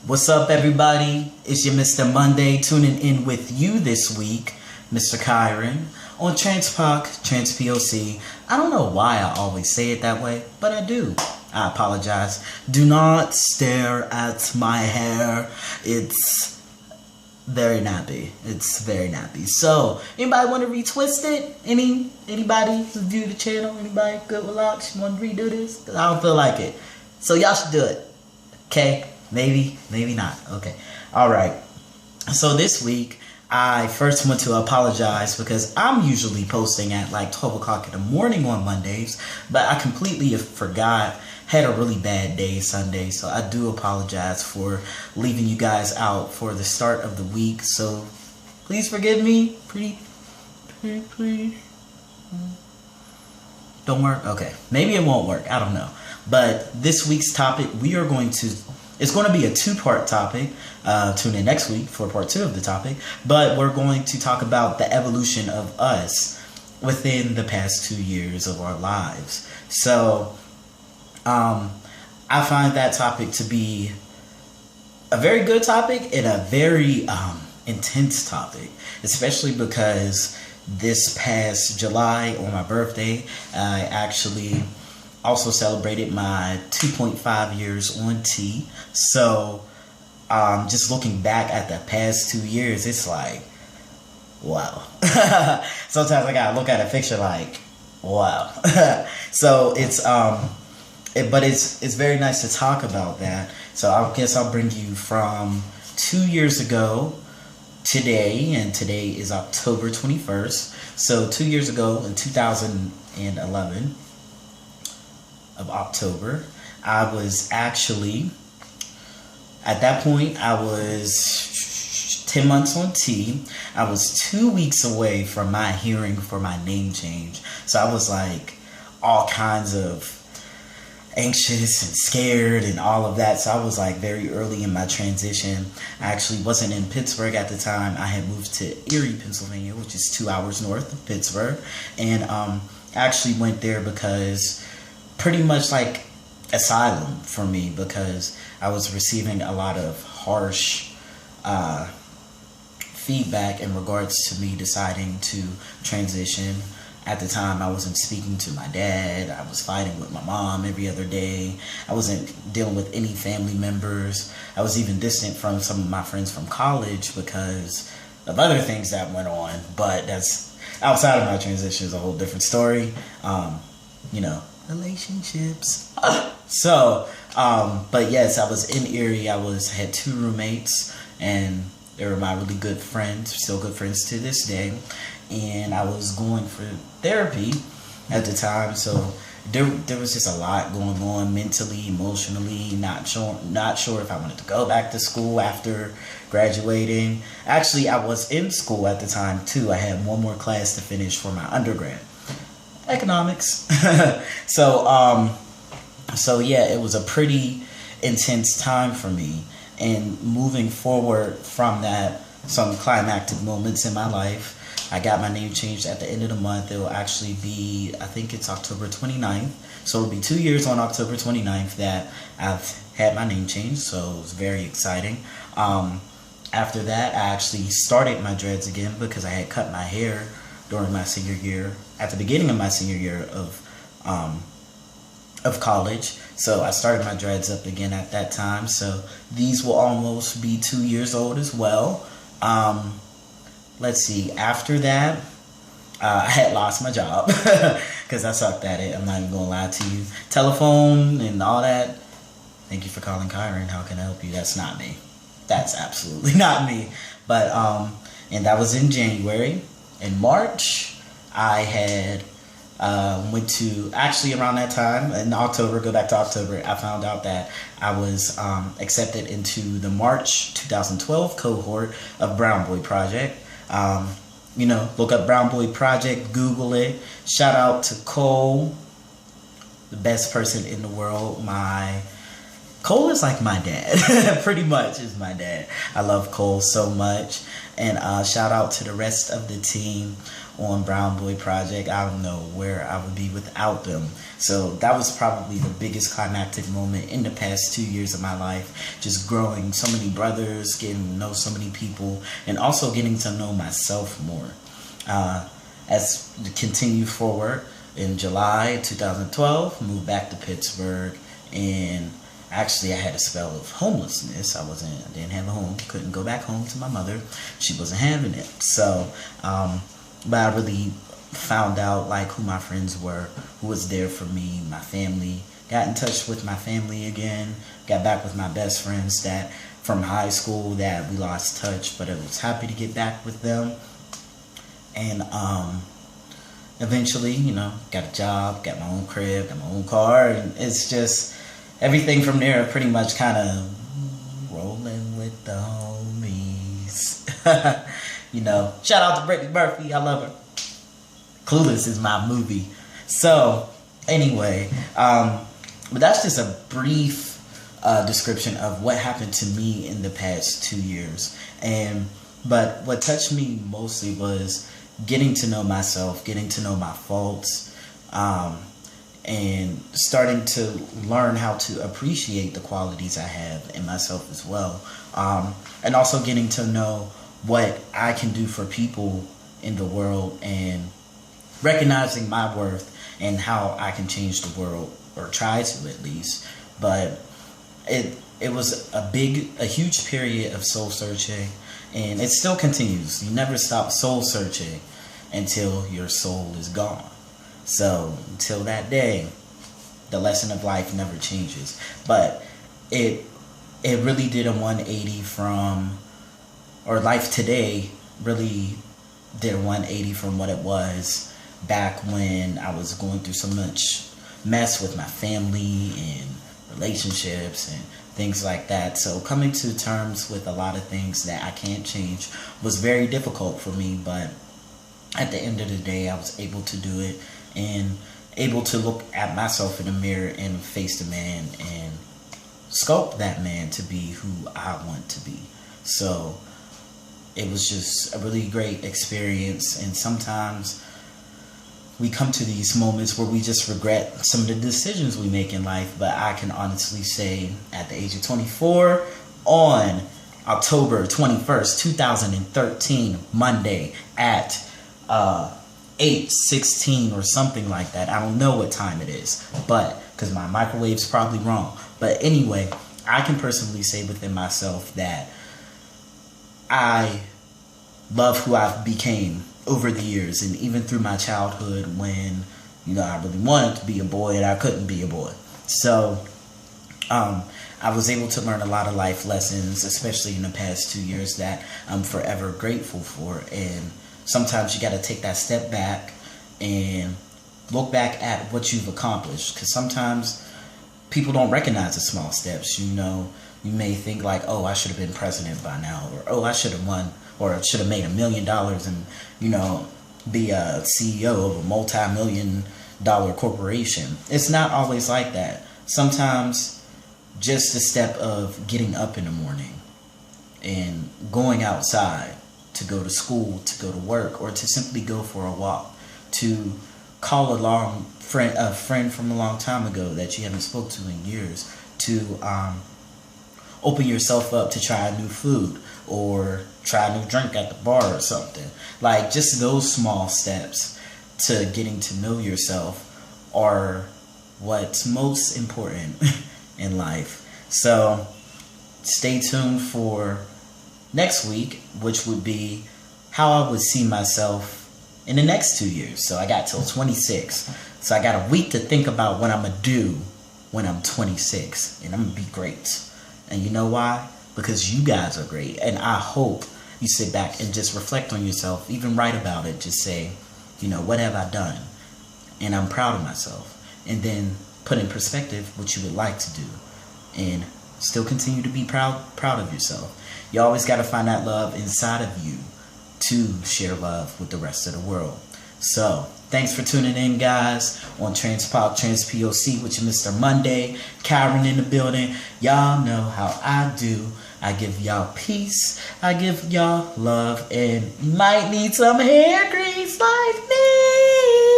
What's up, everybody? It's your Mr. Monday tuning in with you this week, Mr. Kyron, on TransPOC. I don't know why I always say it that way, but I do. I apologize. Do not stare at my hair. It's very nappy. So, anybody want to retwist it? Anybody who view the channel? Anybody good with locks? Want to redo this? 'Cause I don't feel like it. So y'all should do it. Okay? Maybe not. Okay. Alright. So this week, I first want to apologize because I'm usually posting at like 12 o'clock in the morning on Mondays, but I completely forgot. Had a really bad day Sunday, so I do apologize for leaving you guys out for the start of the week. So please forgive me. Please. Don't work? Okay. Maybe it won't work. I don't know. But this week's topic, it's going to be a two-part topic. Tune in next week for part 2 of the topic. But we're going to talk about the evolution of us within the past 2 years of our lives. So, I find that topic to be a very good topic and a very intense topic, especially because this past July on my birthday, I actually also celebrated my 2.5 years on T. So just looking back at the past 2 years, it's like, wow. Sometimes I gotta look at a picture like, wow. So it's very nice to talk about that. So I guess I'll bring you from 2 years ago today, and today is October 21st. So 2 years ago in 2011 of October, I was actually, at that point, I was 10 months on T. I was 2 weeks away from my hearing for my name change. So I was like all kinds of anxious and scared and all of that. So I was like very early in my transition. I actually wasn't in Pittsburgh at the time. I had moved to Erie, Pennsylvania, which is 2 hours north of Pittsburgh. And I actually went there because pretty much like asylum for me, because I was receiving a lot of harsh feedback in regards to me deciding to transition. At the time, I wasn't speaking to my dad. I was fighting with my mom every other day. I wasn't dealing with any family members. I was even distant from some of my friends from college because of other things that went on. But that's outside of my transition, is a whole different story. Relationships. So, but yes, I was in Erie. I had 2 roommates, and they were my really good friends, still good friends to this day. And I was going for therapy at the time, so there was just a lot going on mentally, emotionally. Not sure if I wanted to go back to school after graduating. Actually, I was in school at the time too. I had one more class to finish for my undergrad, economics. So yeah, it was a pretty intense time for me. And moving forward from that, some climactic moments in my life. I got my name changed at the end of the month. It will actually be, I think it's October 29th. So it'll be 2 years on October 29th that I've had my name changed. So it was very exciting. After that, I actually started my dreads again because I had cut my hair during my senior year, at the beginning of my senior year of college. So I started my dreads up again at that time. So these will almost be 2 years old as well. Let's see, after that, I had lost my job because I sucked at it. I'm not even going to lie to you. Telephone and all that. Thank you for calling Kyron. How can I help you? That's not me. That's absolutely not me. But, and that was in January. In March, I had went to, actually around that time, in October, go back to October, I found out that I was accepted into the March 2012 cohort of Brown Boy Project. Look up Brown Boy Project, Google it. Shout out to Cole, the best person in the world. Cole is like my dad. Pretty much is my dad. I love Cole so much. And shout out to the rest of the team. on Brown Boy Project. I don't know where I would be without them. So that was probably the biggest climactic moment in the past 2 years of my life. Just growing so many brothers, getting to know so many people, and also getting to know myself more. As we continue forward, in July 2012, moved back to Pittsburgh, and actually I had a spell of homelessness. I didn't have a home, couldn't go back home to my mother. She wasn't having it. So, but I really found out like who my friends were, who was there for me, my family. Got in touch with my family again. Got back with my best friends that from high school that we lost touch, but I was happy to get back with them. And eventually, got a job, got my own crib, got my own car, and it's just everything from there pretty much kind of rolling with the homies. Shout out to Brittany Murphy, I love her. Clueless is my movie. So anyway, but that's just a brief description of what happened to me in the past 2 years. But what touched me mostly was getting to know myself, getting to know my faults, and starting to learn how to appreciate the qualities I have in myself as well. And also getting to know what I can do for people in the world and recognizing my worth and how I can change the world, or try to at least. But it was a huge period of soul searching. And it still continues. You never stop soul searching until your soul is gone. So until that day, the lesson of life never changes. But it really did a 180 or life today really did a 180 from what it was back when I was going through so much mess with my family and relationships and things like that. So coming to terms with a lot of things that I can't change was very difficult for me, but at the end of the day, I was able to do it and able to look at myself in the mirror and face the man and sculpt that man to be who I want to be. So it was just a really great experience, and sometimes we come to these moments where we just regret some of the decisions we make in life. But I can honestly say at the age of 24, on October 21st, 2013, Monday at 8:16 or something like that. I don't know what time it is, but because my microwave's probably wrong. But anyway, I can personally say within myself that I love who I've became over the years, and even through my childhood when I really wanted to be a boy and I couldn't be a boy. So I was able to learn a lot of life lessons, especially in the past 2 years, that I'm forever grateful for. And sometimes you got to take that step back and look back at what you've accomplished, because sometimes people don't recognize the small steps. You may think like, oh, I should have been president by now, or oh, I should have won, or should have made $1 million and be a CEO of a multi-million-dollar corporation. It's not always like that. Sometimes just the step of getting up in the morning and going outside to go to school, to go to work, or to simply go for a walk, to call a friend from a long time ago that you haven't spoke to in years, to open yourself up to try a new food or try a new drink at the bar or something. Like, just those small steps to getting to know yourself are what's most important in life. So stay tuned for next week, which would be how I would see myself in the next 2 years. So I got till 26. So I got a week to think about what I'm going to do when I'm 26. And I'm going to be great. And you know why? Because you guys are great. And I hope you sit back and just reflect on yourself. Even write about it. Just say, what have I done? And I'm proud of myself. And then put in perspective what you would like to do. And still continue to be proud of yourself. You always got to find that love inside of you to share love with the rest of the world. So Thanks for tuning in, guys, on Transpop, TransPOC with your Mr. Monday. Kyron in the building. Y'all know how I do. I give y'all peace. I give y'all love. And you might need some hair grease like me.